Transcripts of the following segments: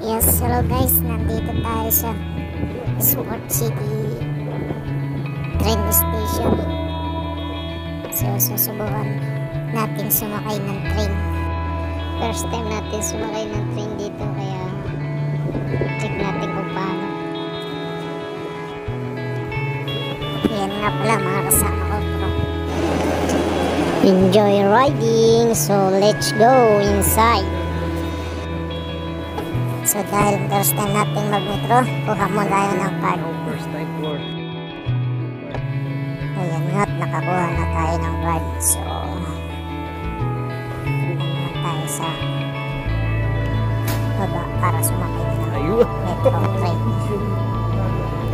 Yes, hello guys, nandito tayo sa Sport City train station. So susubukan natin sumakay ng train. First time natin sumakay ng train dito, kaya check natin kung paano. Yan nga pala mga kasama ko, bro. Enjoy riding, so let's go inside. So dahil first time natin mag-metro, kuha mo tayo ng card. First time for. Ayan nga, nakakuha na tayo ng card. So tignan naman tayo sa baba para sumakay na ng metro train.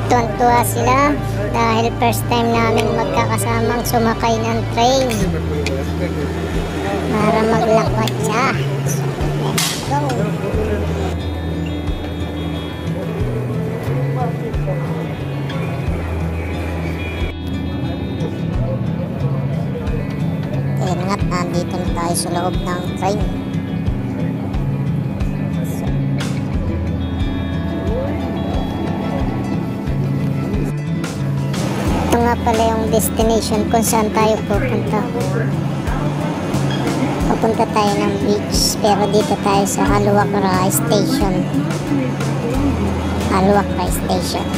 Tuwan-tuwa sila dahil first time namin magkakasamang sumakay ng train para maglakwat siya. So let's go. Ayan nga, nandito na tayo sa loob ng train. Ito nga pala yung destination kung saan tayo pupunta. Pupunta tayo ng beach, pero dito tayo sa Aluacra Station. Aluacra Station.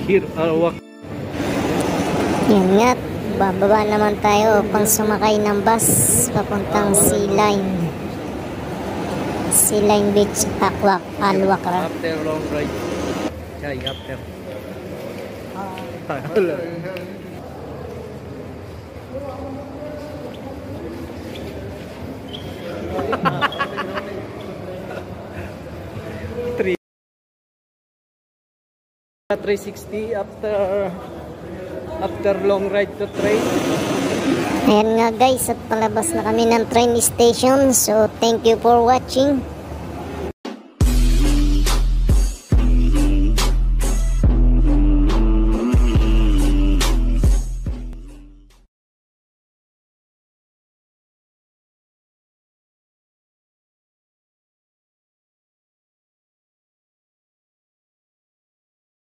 Here, Aluacra. Yan nga, bababa naman tayo upang sumakay ng bus papuntang Sea Line. Sea Line Beach, Aluacra. After long ride. Chai, after. Three. 360 after long ride to train. Ayan nga guys, at palabas na kami ng train station. So thank you for watching.